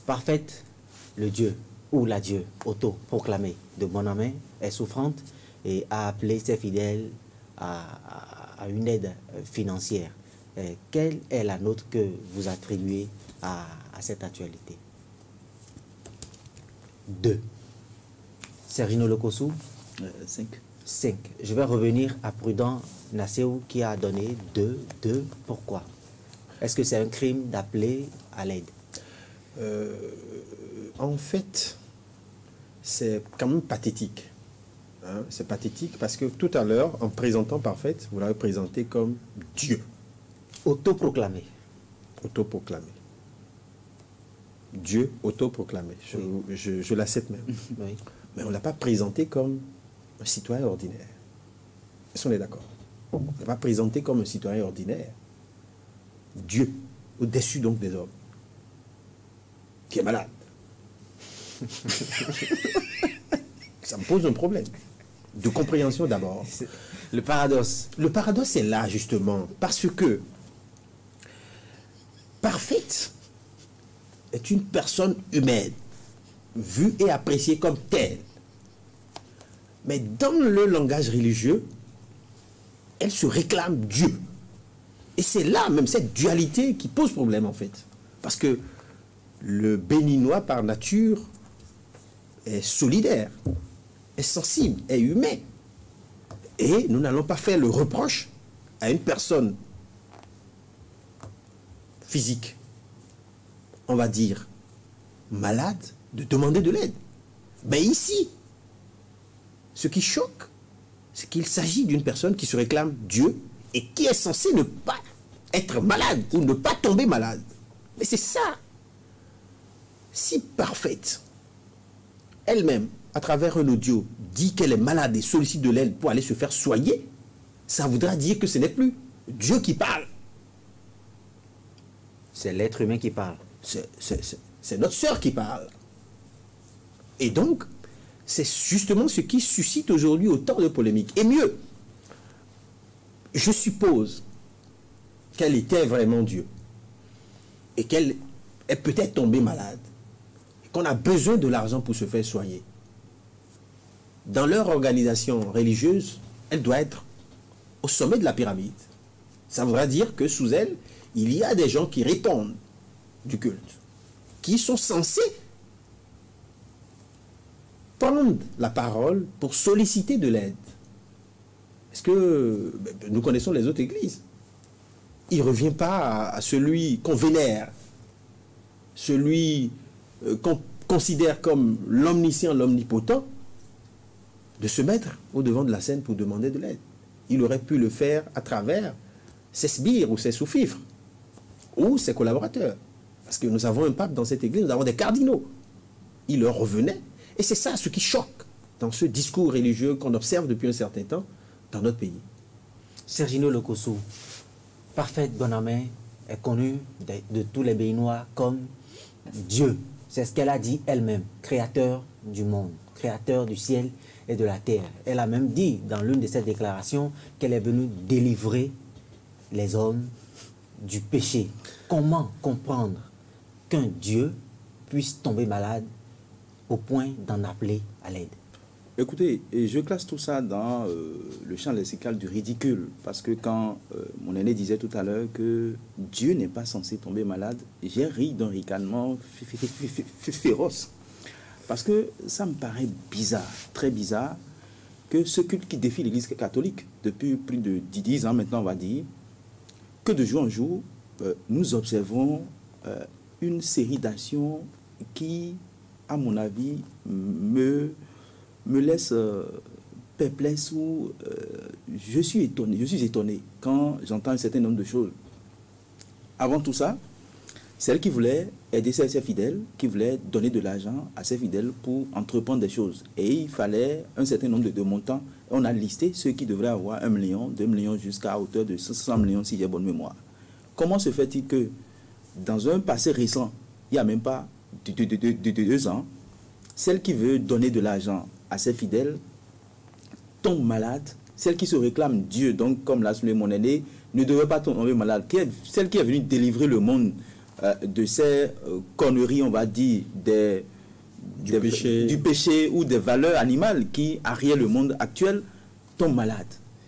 Parfaite, le Dieu ou la Dieu auto-proclamée de Bonhomet est souffrante et a appelé ses fidèles à une aide financière. Quelle est la note que vous attribuez à cette actualité? 2. Sergino Lokossou? 5. 5. Je vais revenir à Prudent Nasséou qui a donné 2. Pourquoi? Est-ce que c'est un crime d'appeler à l'aide? En fait, c'est quand même pathétique. Hein? C'est pathétique parce que tout à l'heure, en présentant Parfaite, vous l'avez présenté comme Dieu. Autoproclamé. Autoproclamé. Dieu autoproclamé. Je l'accepte même. Oui. Mais on ne l'a pas présenté comme un citoyen ordinaire. Est-ce qu'on est d'accord? On ne l'a pas présenté comme un citoyen ordinaire. Dieu, au-dessus donc des hommes, qui est malade. Ça me pose un problème de compréhension d'abord. Le paradoxe. Le paradoxe est là justement parce que Parfaite est une personne humaine, vue et appréciée comme telle. Mais dans le langage religieux, elle se réclame Dieu. Et c'est là même cette dualité qui pose problème en fait. Parce que le béninois par nature est solidaire, est sensible, est humain. Et nous n'allons pas faire le reproche à une personne physique, on va dire, malade, de demander de l'aide. Mais ici, ce qui choque, c'est qu'il s'agit d'une personne qui se réclame Dieu et qui est censée ne pas être malade ou ne pas tomber malade. Mais c'est ça. Si Parfaite, elle-même, à travers un audio, dit qu'elle est malade et sollicite de l'aide pour aller se faire soigner, ça voudra dire que ce n'est plus Dieu qui parle. C'est l'être humain qui parle. C'est notre sœur qui parle. Et donc, c'est justement ce qui suscite aujourd'hui autant de polémiques. Et mieux, je suppose qu'elle était vraiment Dieu. Et qu'elle est peut-être tombée malade. Et qu'on a besoin de l'argent pour se faire soigner. Dans leur organisation religieuse, elle doit être au sommet de la pyramide. Ça voudra dire que sous elle, il y a des gens qui répondent du culte, qui sont censés prendre la parole pour solliciter de l'aide. Est-ce que nous connaissons les autres églises? Il ne revient pas à celui qu'on vénère, celui qu'on considère comme l'omniscient, l'omnipotent, de se mettre au devant de la scène pour demander de l'aide. Il aurait pu le faire à travers ses sbires ou ses sous-fifres, ou ses collaborateurs. Parce que nous avons un pape dans cette église, nous avons des cardinaux. Il leur revenait. Et c'est ça ce qui choque dans ce discours religieux qu'on observe depuis un certain temps dans notre pays. Sergino Lokossou, Parfaite Bonhomet est connue de tous les Béninois comme Dieu. C'est ce qu'elle a dit elle-même, créateur du monde, créateur du ciel et de la terre. Elle a même dit dans l'une de ses déclarations qu'elle est venue délivrer les hommes du péché. Comment comprendre qu'un Dieu puisse tomber malade au point d'en appeler à l'aide? Écoutez, je classe tout ça dans le champ lexical du ridicule, parce que quand mon aîné disait tout à l'heure que Dieu n'est pas censé tomber malade, j'ai ri d'un ricanement féroce, parce que ça me paraît bizarre, très bizarre, que ce culte qui défie l'Église catholique depuis plus de 10 ans maintenant, on va dire, que de jour en jour, nous observons une série d'actions qui, à mon avis, me laisse perplexe ou je suis étonné quand j'entends un certain nombre de choses. Avant tout ça, celle qui voulait aider ses fidèles, qui voulait donner de l'argent à ses fidèles pour entreprendre des choses. Et il fallait un certain nombre de montants. On a listé ceux qui devraient avoir 1 million, 2 millions, jusqu'à hauteur de 500 millions si j'ai bonne mémoire. comment se fait-il que dans un passé récent, il n'y a même pas de 2 ans, celle qui veut donner de l'argent à ses fidèles tombe malade, celle qui se réclame Dieu, donc comme l'a souligné mon aîné, ne devrait pas tomber malade, celle qui est venue délivrer le monde de ces conneries, on va dire, du péché ou des valeurs animales qui arrièrent le monde actuel, tombe malade.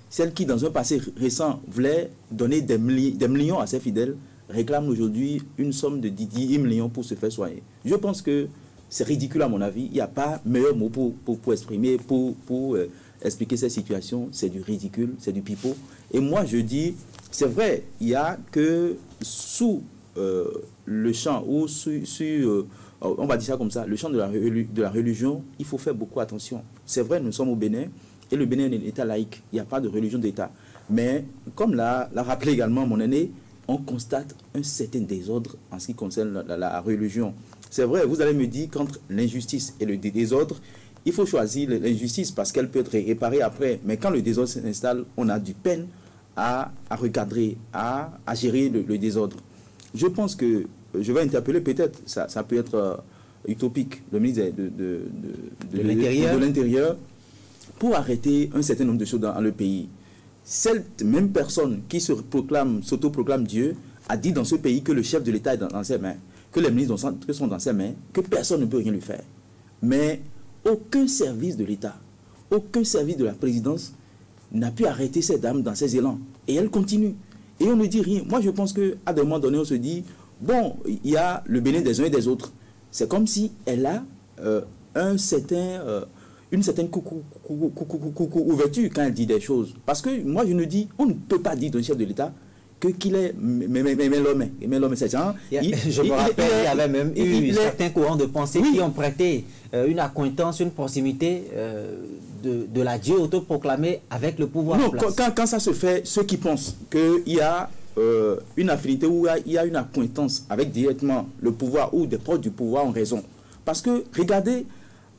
Celle qui, dans un passé récent, voulait donner des millions à ses fidèles, réclame aujourd'hui une somme de 10 millions pour se faire soigner. Je pense que c'est ridicule à mon avis. Il n'y a pas meilleur mot pour exprimer, pour expliquer cette situation. C'est du ridicule, c'est du pipeau. Et moi, je dis, c'est vrai, il n'y a que sous le champ, ou on va dire ça comme ça, le champ de la religion, il faut faire beaucoup attention. C'est vrai, nous sommes au Bénin, et le Bénin est un État laïque. Il n'y a pas de religion d'État. Mais, comme l'a rappelé également mon aîné, on constate un certain désordre en ce qui concerne la religion. C'est vrai, vous allez me dire qu'entre l'injustice et le désordre, il faut choisir l'injustice parce qu'elle peut être réparée après. Mais quand le désordre s'installe, on a du peine à recadrer, à gérer le désordre. Je pense que je vais interpeller peut-être, ça peut être utopique, le ministre de l'Intérieur pour arrêter un certain nombre de choses dans le pays. Cette même personne qui s'autoproclame Dieu a dit dans ce pays que le chef de l'État est dans ses mains, que les ministres sont dans ses mains, que personne ne peut rien lui faire. Mais aucun service de l'État, aucun service de la présidence n'a pu arrêter cette dame dans ses élans. Et elle continue. Et on ne dit rien. Moi, je pense qu'à un moment donné, on se dit, bon, il y a le Bénin des uns et des autres. C'est comme si elle a une certaine ouverture quand elle dit des choses. Parce que moi, je ne dis, on ne peut pas dire d'un chef de l'État qu'il est l'homme, c'est genre. Je me rappelle, il y avait même eu certains courants de pensée qui ont prêté une accointance, une proximité de la Dieu autoproclamée avec le pouvoir. Non, quand ça se fait, ceux qui pensent qu'il y a une affinité ou il y a une accointance avec directement le pouvoir ou des proches du pouvoir ont raison. Parce que, regardez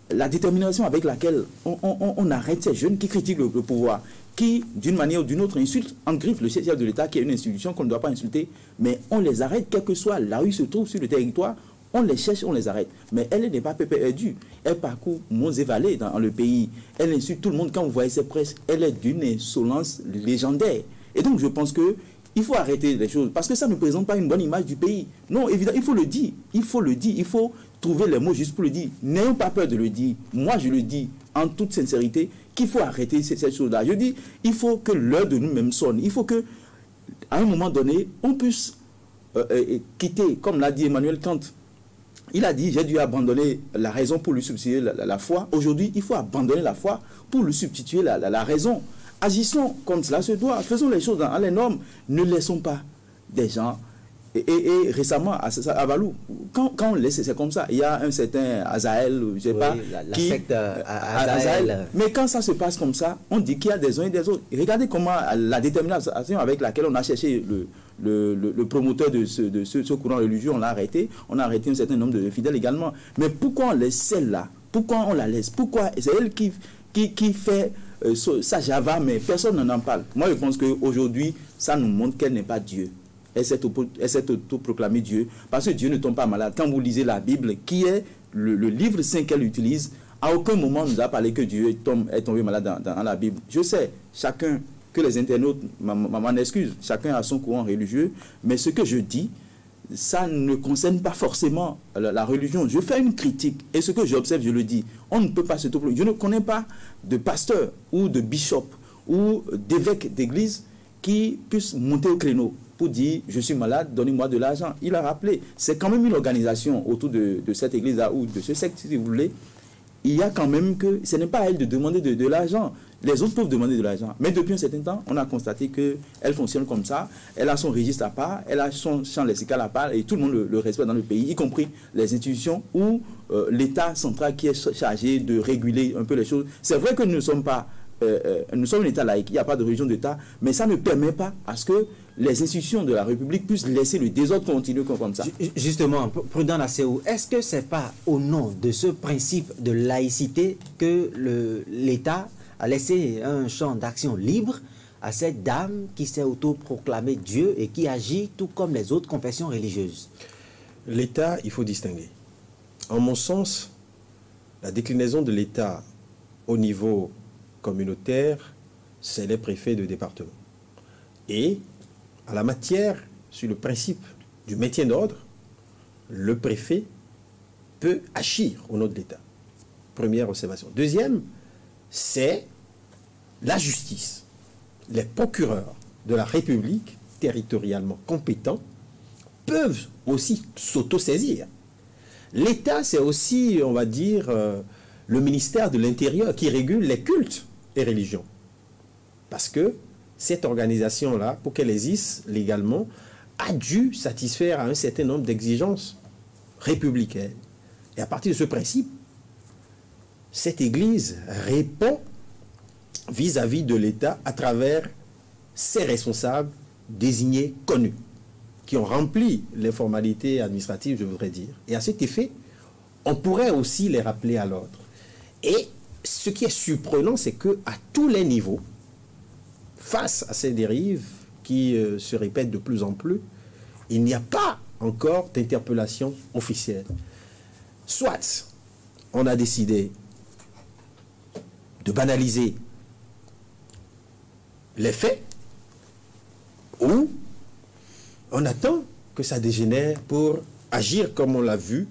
la détermination avec laquelle on arrête ces jeunes qui critiquent le pouvoir, qui, d'une manière ou d'une autre, insultent, en griffe le chef de l'État, qui est une institution qu'on ne doit pas insulter, mais on les arrête, quel que soit là où ils se trouvent sur le territoire, on les cherche, on les arrête. Mais elle n'est pas perdue. Elle parcourt monts et vallées dans le pays. Elle insulte tout le monde. Quand vous voyez ses presses, elle est d'une insolence légendaire. Et donc, je pense que il faut arrêter les choses, parce que ça ne présente pas une bonne image du pays. Non, évidemment, il faut le dire. Il faut le dire. Il faut trouver les mots juste pour le dire. N'ayons pas peur de le dire. Moi, je le dis en toute sincérité qu'il faut arrêter cette chose-là. Je dis, il faut que l'heure de nous-mêmes sonne. Il faut que, à un moment donné, on puisse quitter, comme l'a dit Emmanuel Kant. Il a dit, j'ai dû abandonner la raison pour lui substituer la foi. Aujourd'hui, il faut abandonner la foi pour lui substituer la raison. Agissons comme cela se doit. Faisons les choses dans les normes. Ne laissons pas des gens. Et récemment, à Valou, quand on laisse, c'est comme ça. Il y a un certain Azaël, je ne sais pas. La secte Azaël. Mais quand ça se passe comme ça, on dit qu'il y a des uns et des autres. Et regardez comment la détermination avec laquelle on a cherché le promoteur de ce courant religieux, on l'a arrêté. On a arrêté un certain nombre de fidèles également. Mais pourquoi on laisse celle-là? Pourquoi on la laisse? Pourquoi? C'est elle qui fait ça Java, mais personne n'en parle. Moi, je pense qu'aujourd'hui, ça nous montre qu'elle n'est pas Dieu. Elle s'est autoproclamée Dieu. Parce que Dieu ne tombe pas malade. Quand vous lisez la Bible, qui est le livre saint qu'elle utilise, à aucun moment on nous a parlé que Dieu est tombé malade dans la Bible. Je sais, chacun, que les internautes m'en excusent, chacun a son courant religieux, mais ce que je dis, ça ne concerne pas forcément la religion. Je fais une critique, et ce que j'observe, je le dis. On ne peut pas s'autoproclamer. Je ne connais pas de pasteur ou de bishop ou d'évêque d'église qui puisse monter au créneau pour dire, je suis malade, donnez-moi de l'argent. Il a rappelé, c'est quand même une organisation autour de cette église-là ou de ce secte, si vous voulez. Il y a quand même que ce n'est pas à elle de demander de l'argent. Les autres peuvent demander de l'argent. Mais depuis un certain temps, on a constaté qu'elle fonctionne comme ça. Elle a son registre à part, elle a son champ lexical à part, et tout le monde le respecte dans le pays, y compris les institutions ou l'État central qui est chargé de réguler un peu les choses. C'est vrai que nous ne sommes pas... nous sommes un État laïque, il n'y a pas de religion d'État, mais ça ne permet pas à ce que les institutions de la République puissent laisser le désordre continuer comme ça. Justement, Prudent Nasséou, est-ce que ce n'est pas au nom de ce principe de laïcité que l'État a laissé un champ d'action libre à cette dame qui s'est autoproclamée Dieu et qui agit tout comme les autres confessions religieuses? L'État, il faut distinguer. En mon sens, la déclinaison de l'État au niveau communautaire, c'est les préfets de département. Et à la matière, sur le principe du maintien d'ordre, le préfet peut agir au nom de l'État. Première observation. Deuxième, c'est la justice. Les procureurs de la République, territorialement compétents, peuvent aussi s'autosaisir. L'État, c'est aussi, on va dire, le ministère de l'Intérieur qui régule les cultes et religions. Parce que cette organisation-là, pour qu'elle existe légalement, a dû satisfaire à un certain nombre d'exigences républicaines. Et à partir de ce principe, cette Église répond vis-à-vis de l'État à travers ses responsables désignés, connus, qui ont rempli les formalités administratives, je voudrais dire. Et à cet effet, on pourrait aussi les rappeler à l'ordre. Et ce qui est surprenant, c'est qu'à tous les niveaux, face à ces dérives qui se répètent de plus en plus, il n'y a pas encore d'interpellation officielle. Soit on a décidé de banaliser les faits, ou on attend que ça dégénère pour agir comme on l'a vu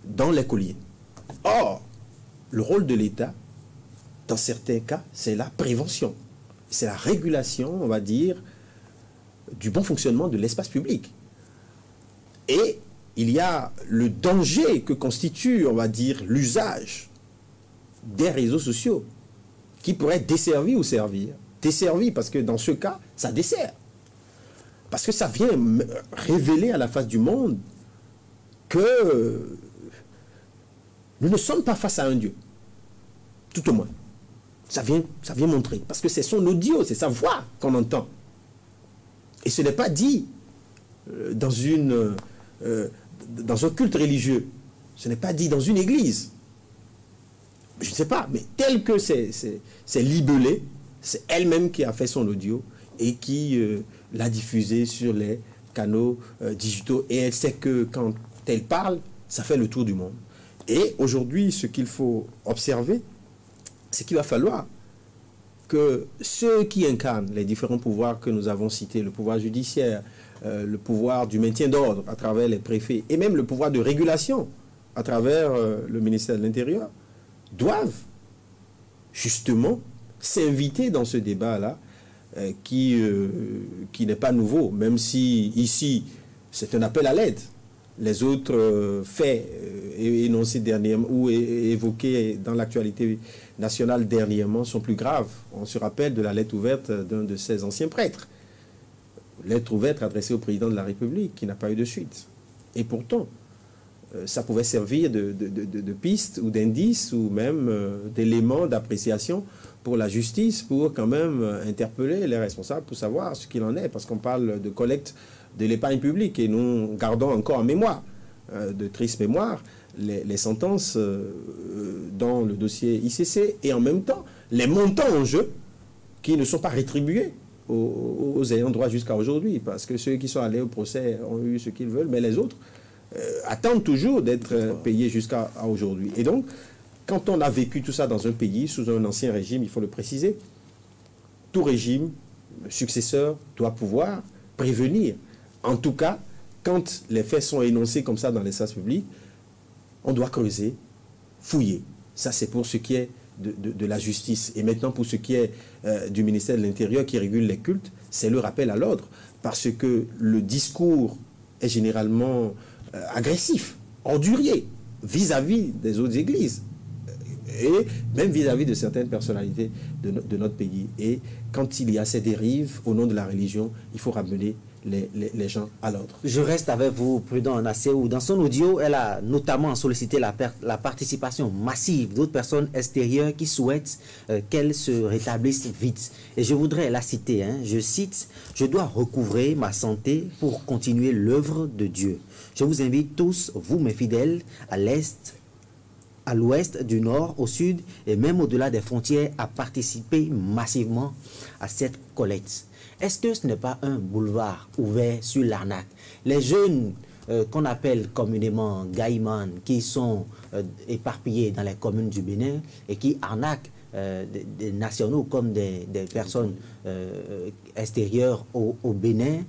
dans les colliers. Or, le rôle de l'État, dans certains cas, c'est la prévention. C'est la régulation, on va dire, du bon fonctionnement de l'espace public. Et il y a le danger que constitue, on va dire, l'usage des réseaux sociaux qui pourraient desservir ou servir. Desservir parce que dans ce cas, ça dessert. Parce que ça vient révéler à la face du monde que nous ne sommes pas face à un Dieu. Tout au moins. Ça vient montrer. Parce que c'est son audio, c'est sa voix qu'on entend. Et ce n'est pas dit dans un culte religieux. Ce n'est pas dit dans une église. Je ne sais pas, mais tel que c'est libellé, c'est elle-même qui a fait son audio et qui l'a diffusé sur les canaux digitaux. Et elle sait que quand elle parle, ça fait le tour du monde. Et aujourd'hui, ce qu'il faut observer, c'est qu'il va falloir que ceux qui incarnent les différents pouvoirs que nous avons cités, le pouvoir judiciaire, le pouvoir du maintien d'ordre à travers les préfets, et même le pouvoir de régulation à travers le ministère de l'Intérieur, doivent justement s'inviter dans ce débat-là qui n'est pas nouveau, même si ici c'est un appel à l'aide. Les autres faits énoncés dernièrement ou évoqués dans l'actualité nationale dernièrement sont plus graves. On se rappelle de la lettre ouverte d'un de ses anciens prêtres. Lettre ouverte adressée au président de la République qui n'a pas eu de suite. Et pourtant, ça pouvait servir de piste ou d'indice ou même d'éléments d'appréciation pour la justice, pour quand même interpeller les responsables pour savoir ce qu'il en est, parce qu'on parle de collecte de l'épargne publique et nous gardons encore en mémoire, de triste mémoire, les sentences dans le dossier ICC et en même temps les montants en jeu qui ne sont pas rétribués aux ayants droit jusqu'à aujourd'hui, parce que ceux qui sont allés au procès ont eu ce qu'ils veulent, mais les autres attendent toujours d'être payés jusqu'à aujourd'hui. Et donc, quand on a vécu tout ça dans un pays, sous un ancien régime, il faut le préciser, tout régime successeur doit pouvoir prévenir. En tout cas, quand les faits sont énoncés comme ça dans l'espace public, on doit creuser, fouiller. Ça, c'est pour ce qui est de la justice. Et maintenant, pour ce qui est du ministère de l'Intérieur qui régule les cultes, c'est le rappel à l'ordre. Parce que le discours est généralement agressif, ordurier, vis-à-vis des autres églises. Et même vis-à-vis de certaines personnalités de notre pays. Et quand il y a ces dérives au nom de la religion, il faut ramener les gens à l'ordre. Je reste avec vous, Prudent Nassehou. Dans son audio, elle a notamment sollicité la participation massive d'autres personnes extérieures qui souhaitent qu'elle se rétablisse vite. Et je voudrais la citer, je cite, « Je dois recouvrer ma santé pour continuer l'œuvre de Dieu. Je vous invite tous, vous mes fidèles, à l'Est à l'ouest, du nord, au sud et même au-delà des frontières a participé massivement à cette collecte. Est-ce que ce n'est pas un boulevard ouvert sur l'arnaque? Les jeunes qu'on appelle communément gaïman, qui sont éparpillés dans les communes du Bénin et qui arnaquent des nationaux comme des personnes extérieures au Bénin,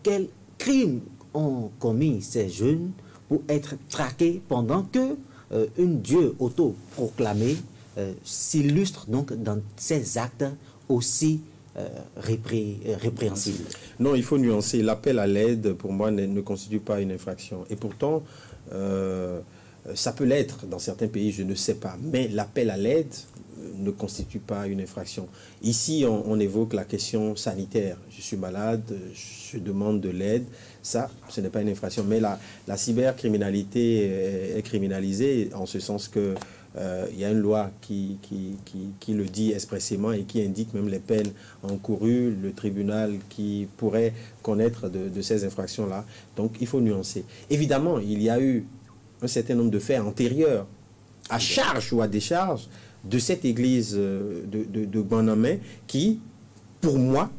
quel crime ont commis ces jeunes pour être traqués pendant que une Dieu autoproclamé s'illustre donc dans ces actes aussi répréhensibles? Non, il faut nuancer. L'appel à l'aide, pour moi, ne constitue pas une infraction. Et pourtant, ça peut l'être dans certains pays, je ne sais pas. Mais l'appel à l'aide ne constitue pas une infraction. Ici, on évoque la question sanitaire. Je suis malade, je demande de l'aide. Ça, ce n'est pas une infraction. Mais la cybercriminalité est criminalisée en ce sens que il y a une loi qui le dit expressément et qui indique même les peines encourues, le tribunal qui pourrait connaître de ces infractions-là. Donc, il faut nuancer. Évidemment, il y a eu un certain nombre de faits antérieurs à charge ou à décharge de cette église de Guanamé qui, pour moi,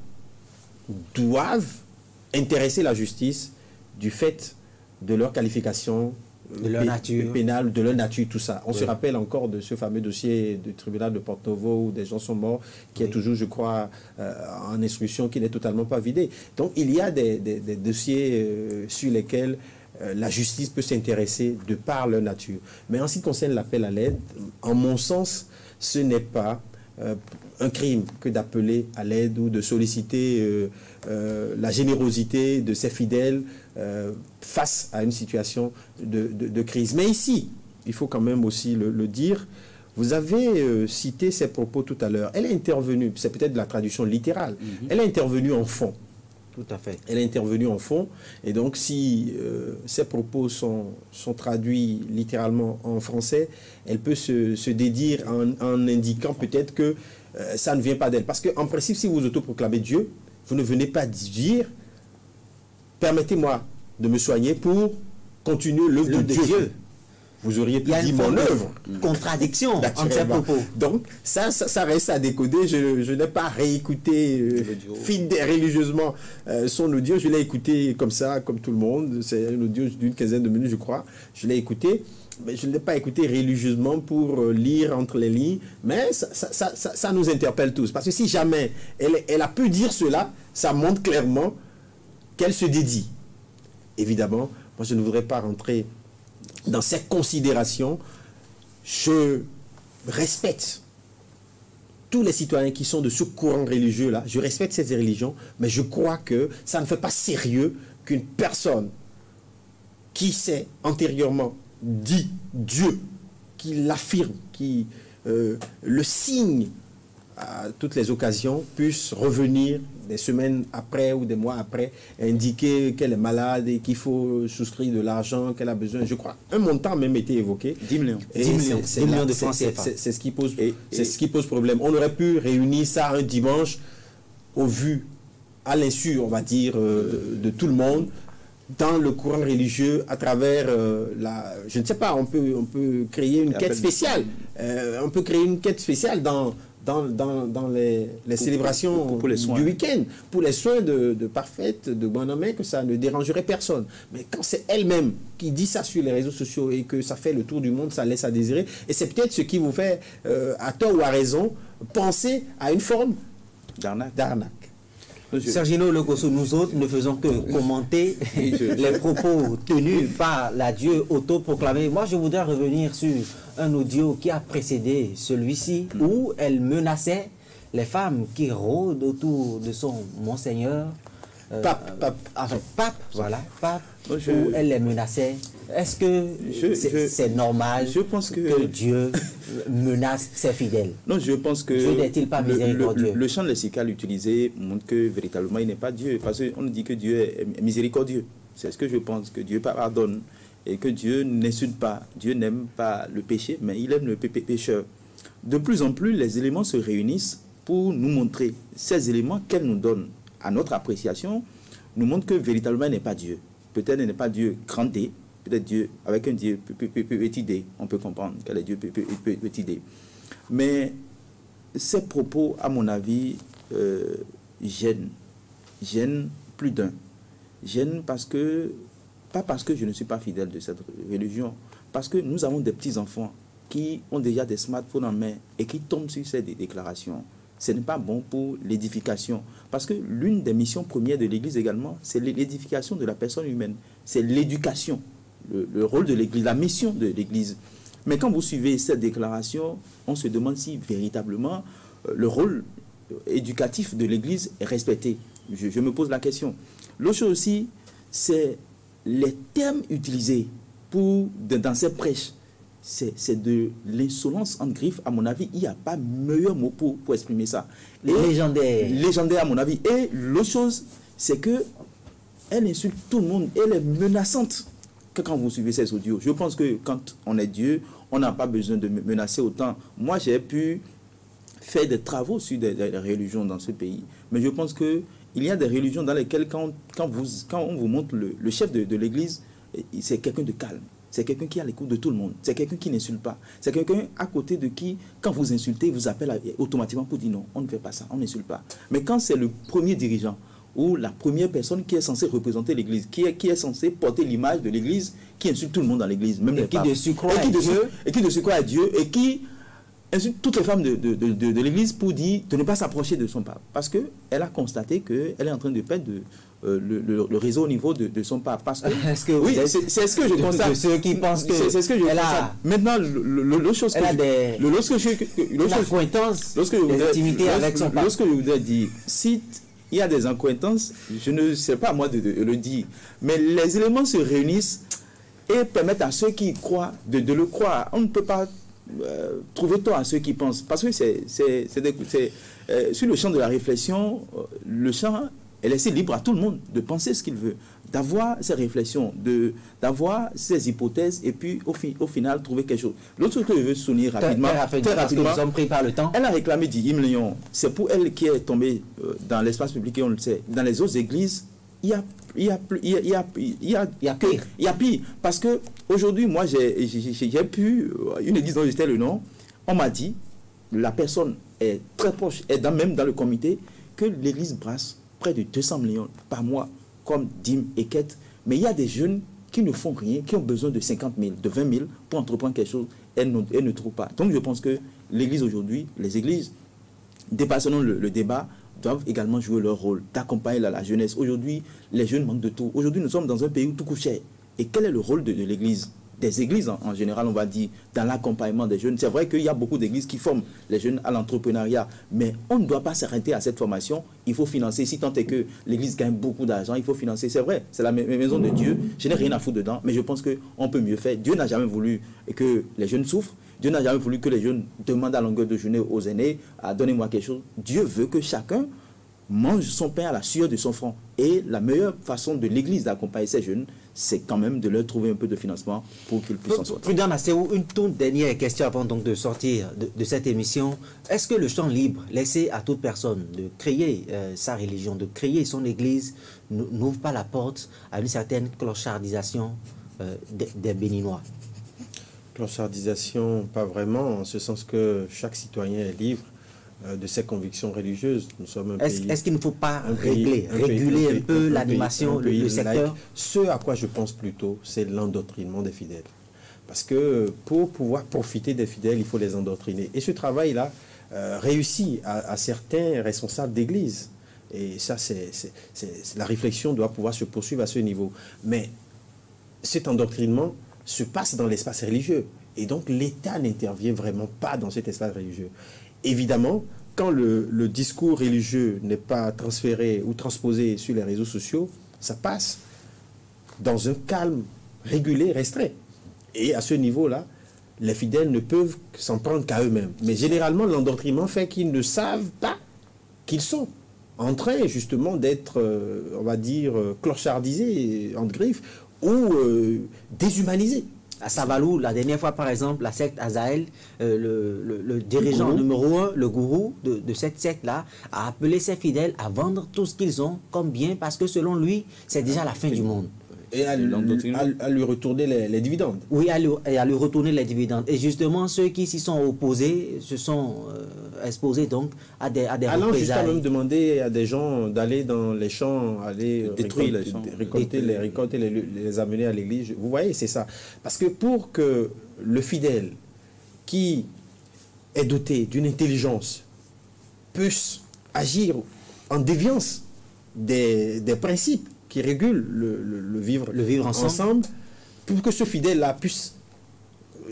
doivent intéresser la justice du fait de leur qualification de leur nature pénale, de leur nature, tout ça. On se rappelle encore de ce fameux dossier du tribunal de Porto-Novo où des gens sont morts, qui est toujours, je crois, en instruction, qui n'est totalement pas vidé. Donc, il y a des dossiers sur lesquels la justice peut s'intéresser de par leur nature. Mais en ce qui concerne l'appel à l'aide, en mon sens, ce n'est pas un crime que d'appeler à l'aide ou de solliciter la générosité de ses fidèles face à une situation de crise. Mais ici, il faut quand même aussi le dire, vous avez cité ses propos tout à l'heure. Elle est intervenue, c'est peut-être de la traduction littérale, elle est intervenue en fond. Tout à fait. Elle est intervenue en fond, et donc si ces propos sont traduits littéralement en français, elle peut se dédire en indiquant peut-être que ça ne vient pas d'elle. Parce qu'en principe, si vous autoproclamez Dieu, vous ne venez pas dire « Permettez-moi de me soigner pour continuer l'œuvre de Dieu ». Vous auriez pu dire mon œuvre. Contradiction entre ces propos. Donc, ça reste à décoder. Je n'ai pas réécouté religieusement son audio. Je l'ai écouté comme ça, comme tout le monde. C'est un audio d'une quinzaine de minutes, je crois. Je l'ai écouté, mais je ne l'ai pas écouté religieusement pour lire entre les lignes. Mais ça nous interpelle tous. Parce que si jamais elle a pu dire cela, ça montre clairement qu'elle se dédie. Évidemment, moi, je ne voudrais pas rentrer dans ces considérations. Je respecte tous les citoyens qui sont de ce courant religieux-là. Je respecte ces religions, mais je crois que ça ne fait pas sérieux qu'une personne qui s'est antérieurement dit Dieu, qui l'affirme, qui le signe à toutes les occasions, puisse revenir des semaines après ou des mois après, indiquer qu'elle est malade et qu'il faut souscrire de l'argent, qu'elle a besoin. Je crois un montant a même été évoqué. 10 millions. 10 millions de francs CFA. C'est ce qui pose problème. On aurait pu réunir ça un dimanche au vu, à l'insu, on va dire, de tout le monde, dans le courant religieux, à travers je ne sais pas, on peut créer une quête spéciale. On peut créer une quête spéciale dans les célébrations pour les soins du week-end, pour les soins de Parfaite, de Bonhomme, que ça ne dérangerait personne. Mais quand c'est elle-même qui dit ça sur les réseaux sociaux et que ça fait le tour du monde, ça laisse à désirer. Et c'est peut-être ce qui vous fait, à tort ou à raison, penser à une forme d'arnaque. Sergino Lokosso, nous autres ne faisons que commenter les propos tenus par la Dieu autoproclamée. Moi, je voudrais revenir sur un audio qui a précédé celui-ci, où elle menaçait les femmes qui rôdent autour de son Monseigneur. Pape, où elle les menaçait. Est-ce que c'est normal que Dieu menace ses fidèles? Non, je pense que Dieu n'est-il pas miséricordieux? le chant lexical utilisé montre que véritablement il n'est pas Dieu. Parce qu'on dit que Dieu est miséricordieux. C'est ce que je pense, que Dieu pardonne et que Dieu n'insulte pas. Dieu n'aime pas le péché, mais il aime le pécheur. De plus en plus, les éléments se réunissent pour nous montrer ces éléments qu'elle nous donne à notre appréciation, nous montrent que véritablement elle n'est pas Dieu. Peut-être elle n'est pas Dieu grand D, peut-être Dieu, avec un Dieu petit d, on peut comprendre quel est Dieu petit d. Mais ces propos, à mon avis, gênent plus d'un. Gênent parce que, pas parce que je ne suis pas fidèle de cette religion, parce que nous avons des petits-enfants qui ont déjà des smartphones en main et qui tombent sur ces déclarations. Ce n'est pas bon pour l'édification. Parce que l'une des missions premières de l'Église également, c'est l'édification de la personne humaine. C'est l'éducation, le rôle de l'Église, la mission de l'Église. Mais quand vous suivez cette déclaration, on se demande si véritablement le rôle éducatif de l'Église est respecté. Je me pose la question. L'autre chose aussi, c'est les termes utilisés dans ces prêches. C'est de l'insolence en griffe, à mon avis. Il n'y a pas meilleur mot pour exprimer ça. Légendaire. Légendaire, à mon avis. Et l'autre chose, c'est que elle insulte tout le monde. Elle est menaçante que quand vous suivez ces audios. Je pense que quand on est Dieu, on n'a pas besoin de menacer autant. Moi, j'ai pu faire des travaux sur des religions dans ce pays. Mais je pense qu'il y a des religions dans lesquelles, quand on vous montre le chef de l'église, c'est quelqu'un de calme. C'est quelqu'un qui est à l'écoute de tout le monde. C'est quelqu'un qui n'insulte pas. C'est quelqu'un à côté de qui, quand vous insultez, il vous appelle automatiquement pour dire non, on ne fait pas ça, on n'insulte pas. Mais quand c'est le premier dirigeant ou la première personne qui est censée représenter l'église, qui est censée porter l'image de l'église, qui insulte tout le monde dans l'église, même les papes, et qui de surcroît à Dieu, et qui insulte toutes les femmes de l'église pour dire de ne pas s'approcher de son pape. Parce qu'elle a constaté qu'elle est en train de perdre le réseau au niveau de son pape. Parce que, oui, c'est ce que je constate. De ceux qui pensent que c'est ce que je constate. Maintenant, l'autre chose que avec son pape. Lorsque je voudrais dire, si il y a des accointances, je ne sais pas moi de le dire, mais les éléments se réunissent et permettent à ceux qui croient de le croire. On ne peut pas trouver tort à ceux qui pensent, parce que sur le champ de la réflexion, le champ est laissé libre à tout le monde de penser ce qu'il veut, d'avoir ses réflexions, d'avoir ses hypothèses, et puis au final trouver quelque chose. L'autre chose que je veux souligner rapidement, parce que nous sommes pris par le temps. Elle a réclamé 10 millions. C'est pour elle qui est tombée dans l'espace public, et on le sait. Dans les autres églises, il y a pire. Parce que aujourd'hui, moi, j'ai pu, une église dont j'étais le nom, on m'a dit, la personne est très proche, même dans le comité, que l'église brasse près de 200 millions par mois, comme dîmes et quêtes. Mais il y a des jeunes qui ne font rien, qui ont besoin de 50 000, de 20 000 pour entreprendre quelque chose. Elles ne trouvent pas. Donc je pense que l'église aujourd'hui, les églises, dépassant le débat, doivent également jouer leur rôle d'accompagner la jeunesse. Aujourd'hui, les jeunes manquent de tout. Aujourd'hui, nous sommes dans un pays où tout coûte cher. Et quel est le rôle de l'église? Des églises en général, on va dire, dans l'accompagnement des jeunes. C'est vrai qu'il y a beaucoup d'églises qui forment les jeunes à l'entrepreneuriat, mais on ne doit pas s'arrêter à cette formation. Il faut financer. Si tant est que l'église gagne beaucoup d'argent, il faut financer. C'est vrai, c'est la maison de Dieu. Je n'ai rien à foutre dedans, mais je pense qu'on peut mieux faire. Dieu n'a jamais voulu que les jeunes souffrent. Dieu n'a jamais voulu que les jeunes demandent à longueur de journée aux aînés, donnez-moi quelque chose. Dieu veut que chacun mange son pain à la sueur de son front. Et la meilleure façon de l'église d'accompagner ces jeunes, c'est quand même de leur trouver un peu de financement pour qu'ils puissent en sortir. Prudent Nasséou, une toute dernière question avant donc de sortir de cette émission. Est-ce que le champ libre laissé à toute personne de créer sa religion, de créer son église, n'ouvre pas la porte à une certaine clochardisation des Béninois? Clochardisation, pas vraiment, en ce sens que chaque citoyen est libre de ses convictions religieuses. Nous sommes un pays... Est-ce qu'il ne faut pas réguler un peu l'animation, le secteur? Ce à quoi je pense plutôt, c'est l'endoctrinement des fidèles. Parce que pour pouvoir profiter des fidèles, il faut les endoctriner. Et ce travail-là réussit à certains responsables d'église. Et ça, la réflexion doit pouvoir se poursuivre à ce niveau. Mais cet endoctrinement se passe dans l'espace religieux. Et donc, l'État n'intervient vraiment pas dans cet espace religieux. Évidemment, quand le discours religieux n'est pas transféré ou transposé sur les réseaux sociaux, ça passe dans un calme régulé, restreint. Et à ce niveau-là, les fidèles ne peuvent s'en prendre qu'à eux-mêmes. Mais généralement, l'endoctrinement fait qu'ils ne savent pas qu'ils sont en train justement d'être, on va dire, clochardisés, entre griffes, ou déshumanisés. À Savalou, la dernière fois, par exemple, la secte Azaël, le dirigeant numéro 1, le gourou de cette secte-là, a appelé ses fidèles à vendre tout ce qu'ils ont comme bien, parce que selon lui, c'est déjà la fin du monde. Et à lui retourner les dividendes. Oui, et à lui retourner les dividendes. Et justement, ceux qui s'y sont opposés se sont exposés donc à des allant jusqu'à même demander à des gens d'aller dans les champs, aller détruire les champs, récolter les récoltes et les amener à l'église. Vous voyez, c'est ça. Parce que pour que le fidèle qui est doté d'une intelligence puisse agir en déviance des principes qui régulent le vivre ensemble, pour que ce fidèle-là puisse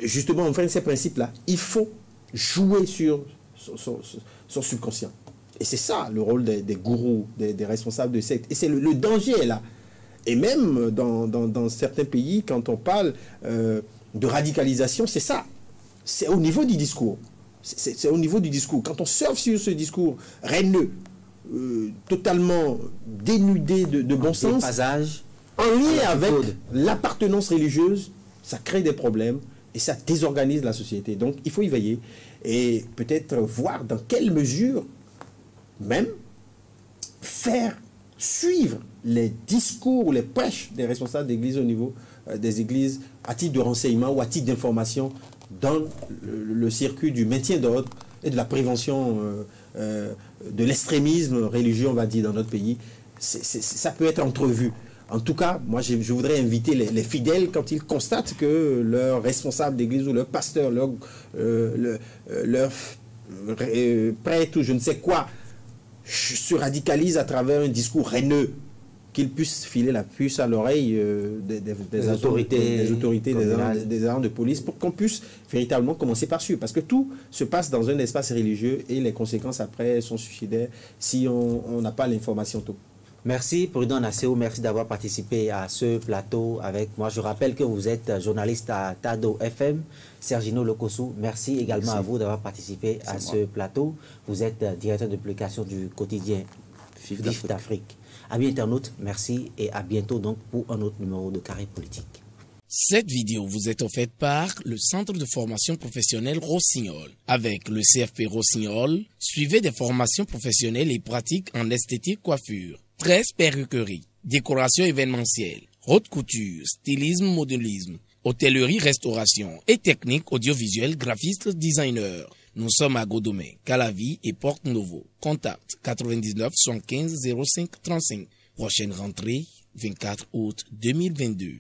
justement enfreindre ces principes-là, il faut jouer sur son subconscient. Et c'est ça le rôle des gourous, des responsables de sectes. Et c'est le danger est là. Et même dans certains pays, quand on parle de radicalisation, c'est ça. C'est au niveau du discours. C'est au niveau du discours. Quand on surfe sur ce discours haineux, totalement dénudé de bon sens, en lien avec l'appartenance religieuse, ça crée des problèmes et ça désorganise la société. Donc il faut y veiller et peut-être voir dans quelle mesure même faire suivre les discours ou les prêches des responsables d'église au niveau des églises à titre de renseignement ou à titre d'information dans le circuit du maintien d'ordre et de la prévention de l'extrémisme religieux, on va dire, dans notre pays. Ça peut être entrevu. En tout cas, moi, je voudrais inviter les fidèles, quand ils constatent que leur responsable d'église ou leur pasteur, leur prêtre ou je ne sais quoi, se radicalise à travers un discours haineux, qu'ils puissent filer la puce à l'oreille des autorités, des agents de police, pour qu'on puisse véritablement commencer par suivre. Parce que tout se passe dans un espace religieux et les conséquences après sont suicidaires si on n'a pas l'information tôt. Merci, Prudent Nasseo, merci d'avoir participé à ce plateau avec moi. Je rappelle que vous êtes journaliste à Tado FM. Sergino Lokossou, merci également à vous d'avoir participé à ce plateau. Vous êtes directeur de publication du quotidien FIF d'Afrique. Amis internautes, merci et à bientôt donc pour un autre numéro de Carré Politique. Cette vidéo vous est offerte par le Centre de formation professionnelle Rossignol. Avec le CFP Rossignol, suivez des formations professionnelles et pratiques en esthétique coiffure, tresse perruquerie, décoration événementielle, haute couture, stylisme modélisme, hôtellerie restauration et technique audiovisuelle graphiste designer. Nous sommes à Godomé, Calavi et Porte Novo. Contact 99 75 05 35. Prochaine rentrée 24 août 2022.